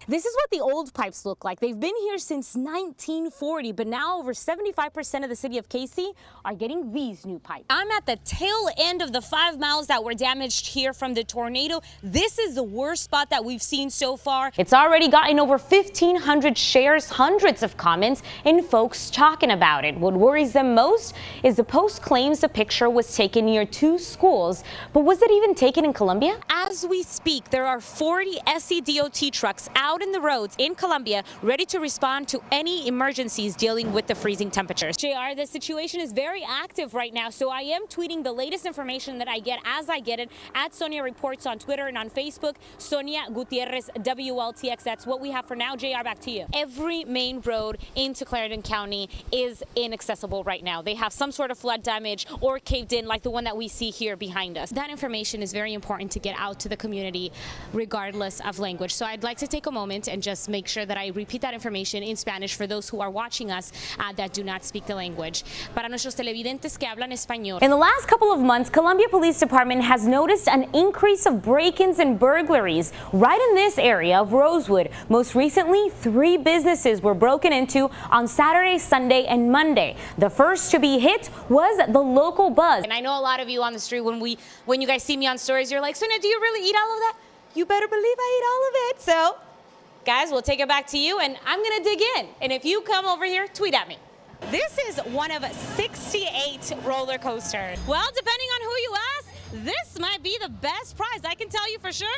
This is what the old pipes look like. They've been here since 1940, but now over 75% of the city of Casey are getting these new pipes. I'm at the tail end of the 5 miles that were damaged here from the tornado. This is the worst spot that we've seen so far. It's already gotten over 1,500 shares, hundreds of comments, and folks talking about it. What worries them most is the Post claims the picture was taken near 2 schools, but was it even taken in Colombia? As we speak, there are 40 SCDOT trucks out in the roads in Colombia, ready to respond to any emergencies dealing with the freezing temperatures. JR, the situation is very active right now, so I am tweeting the latest information that I get as I get it at Sonia Reports on Twitter and on Facebook. Sonia Gutierrez, WLTX. That's what we have for now. JR, back to you. Every main road into Clarendon County is inaccessible right now. They have some sort of flood damage or caved in, like the one that we see here behind us. That information is very important to get out to the community regardless of language. So I'd like to take a moment and just make sure that I repeat that information in Spanish for those who are watching us that do not speak the language. Para nuestros televidentes que hablan español. In the last couple of months, Columbia Police Department has noticed an increase of break-ins and burglaries right in this area of Rosewood. Most recently, 3 businesses were broken into on Saturday, Sunday, and Monday. The first to be hit was the local Buzz. And I know a lot of you on the street, when you guys see me on stories, you're like, Sonia, do you really eat all of that? You better believe I eat all of it. So guys, we'll take it back to you, and I'm gonna dig in. And if you come over here, tweet at me. This is one of 68 roller coasters. Well, depending on who you ask, this might be the best prize. I can tell you for sure,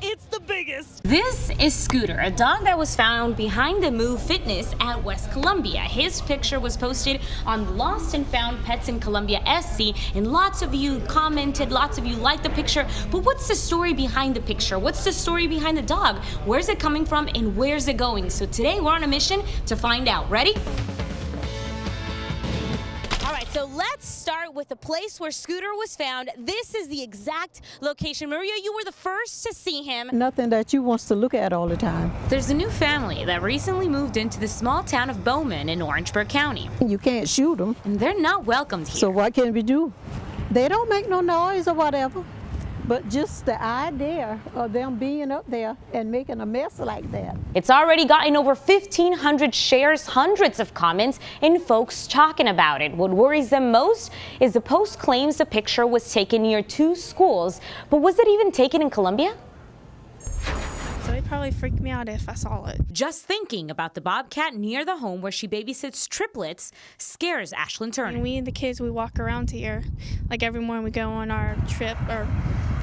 it's the biggest. This is Scooter, a dog that was found behind the Move Fitness at West Columbia. His picture was posted on Lost and Found Pets in Columbia SC, and lots of you commented, lots of you liked the picture. But what's the story behind the picture? What's the story behind the dog? Where's it coming from and where's it going? So today we're on a mission to find out. Ready? All right, so let's start with the place where Scooter was found. This is the exact location. Maria, you were the first to see him. Nothing that you wants to look at all the time. There's a new family that recently moved into the small town of Bowman in Orangeburg County. You can't shoot them. And they're not welcomed here. So what can we do? They don't make no noise or whatever. But just the idea of them being up there and making a mess like that. It's already gotten over 1,500 shares, hundreds of comments, and folks talking about it. What worries them most is the Post claims the picture was taken near 2 schools, but was it even taken in Colombia? So it'd probably freak me out if I saw it. Just thinking about the bobcat near the home where she babysits triplets scares Ashlyn Turner. And we and the kids, we walk around here. Like every morning we go on our trip, or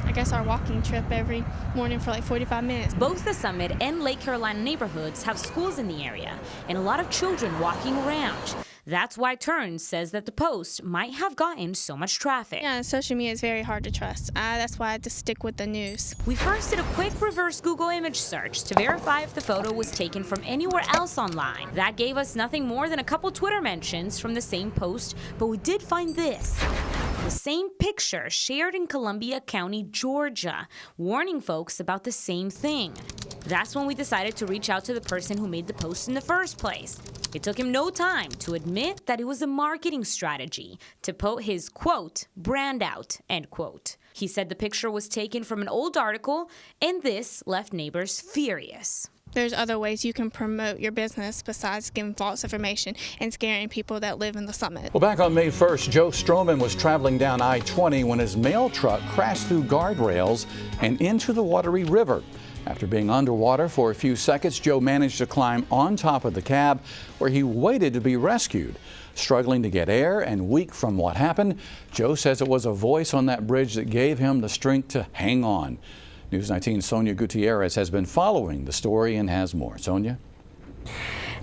I guess our walking trip every morning for like 45 minutes. Both the Summit and Lake Carolina neighborhoods have schools in the area and a lot of children walking around. That's why Turns says that the Post might have gotten so much traffic. Yeah, social media is very hard to trust. That's why I just stick with the news. We first did a quick reverse Google image search to verify if the photo was taken from anywhere else online. That gave us nothing more than a couple Twitter mentions from the same post, but we did find this. The same picture shared in Columbia County, Georgia, warning folks about the same thing. That's when we decided to reach out to the person who made the post in the first place. It took him no time to admit that it was a marketing strategy to put his, quote, brand out, end quote. He said the picture was taken from an old article, and this left neighbors furious. There's other ways you can promote your business besides giving false information and scaring people that live in the Summit. Well, back on May 1st, Joe Stroman was traveling down I-20 when his mail truck crashed through guardrails and into the watery river. After being underwater for a few seconds, Joe managed to climb on top of the cab where he waited to be rescued. Struggling to get air and weak from what happened, Joe says it was a voice on that bridge that gave him the strength to hang on. News 19's Sonia Gutierrez has been following the story and has more. Sonia?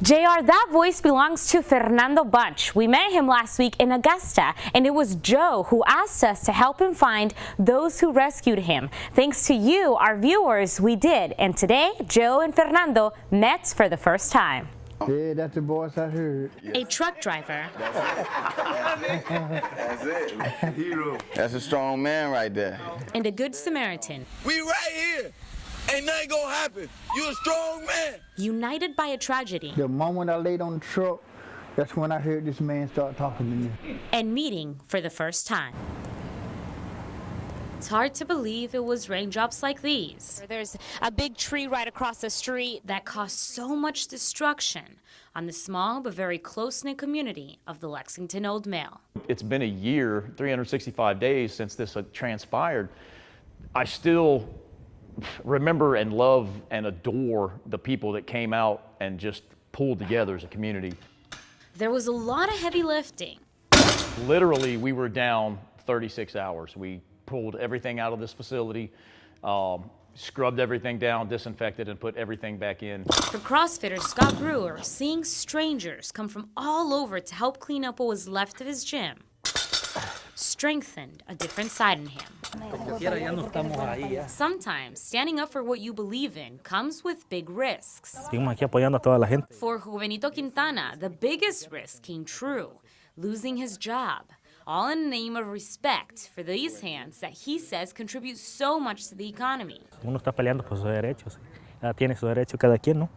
JR, that voice belongs to Fernando Bunch. We met him last week in Augusta, and it was Joe who asked us to help him find those who rescued him. Thanks to you, our viewers, we did. And today, Joe and Fernando met for the first time. Yeah, that's the voice I heard. A truck driver. That's it. Hero. That's a strong man right there. And a good Samaritan. We right here. Ain't nothing gonna happen. You a strong man. United by a tragedy. The moment I laid on the truck, that's when I heard this man start talking to me. And meeting for the first time. It's hard to believe it was raindrops like these. There's a big tree right across the street that caused so much destruction on the small but very close-knit community of the Lexington Old Mill. It's been a year, 365 days since this transpired. I still remember and love and adore the people that came out and just pulled together as a community. There was a lot of heavy lifting. Literally, we were down 36 hours. We pulled everything out of this facility, scrubbed everything down, disinfected, and put everything back in. For CrossFitter Scott Brewer, seeing strangers come from all over to help clean up what was left of his gym strengthened a different side in him. Sometimes standing up for what you believe in comes with big risks. For Juvenito Quintana, the biggest risk came true, losing his job, all in the name of respect for these hands that he says contribute so much to the economy.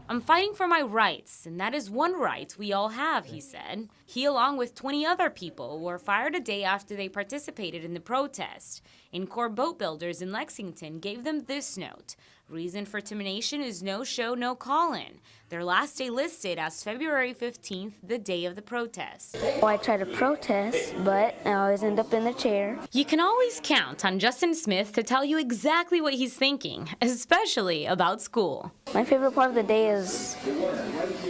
I'm fighting for my rights, and that is one right we all have, he said. He, along with 20 other people, were fired a day after they participated in the protest. In-Corps boat builders in Lexington gave them this note. Reason for termination is no show, no call-in. Their last day listed as February 15th, the day of the protest. I try to protest, but I always end up in the chair. You can always count on Justin Smith to tell you exactly what he's thinking, especially about school. My favorite part of the day is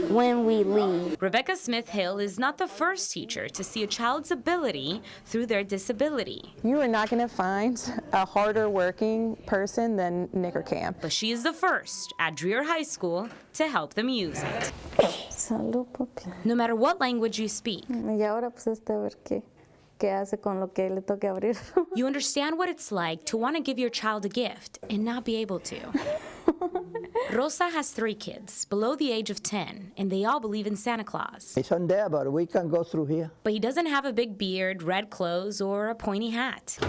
when we leave. Rebecca Smith-Hill is not the first teacher to see a child's ability through their disability. You are not going to find a harder working person than Nick or Cam. But she is the first at Dreher High School to help them use it. Salud, papi. No matter what language you speak, Y ahora pues ver qué hace con lo que le toque abrir. you understand what it's like to want to give your child a gift and not be able to. Rosa has 3 kids below the age of 10, and they all believe in Santa Claus. It's on there, but we can go through here. But he doesn't have a big beard, red clothes, or a pointy hat.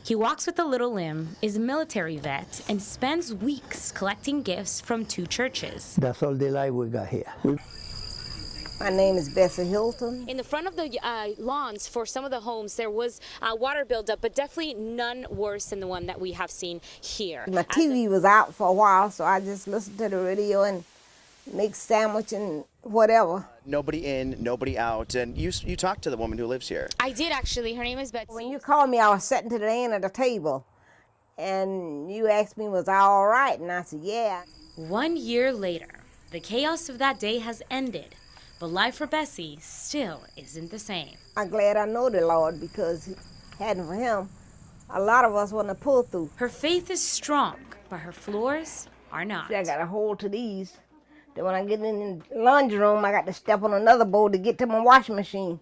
He walks with a little limp, is a military vet, and spends weeks collecting gifts from 2 churches. That's all the light we got here. My name is Bessie Hilton. In the front of the lawns for some of the homes, there was water buildup, but definitely none worse than the one that we have seen here. My TV was out for a while, so I just listened to the radio and make sandwich and whatever. Nobody in, nobody out, and you talked to the woman who lives here. I did actually. Her name is Betsy. When you called me, I was sitting to the end of the table, and you asked me, was I all right? And I said, yeah. 1 year later, the chaos of that day has ended. But life for Bessie still isn't the same. I'm glad I know the Lord, because hadn't for him, a lot of us wouldn't have pulled through. Her faith is strong, but her floors are not. See, I got a hold to these. Then when I get in the laundry room, I got to step on another board to get to my washing machine.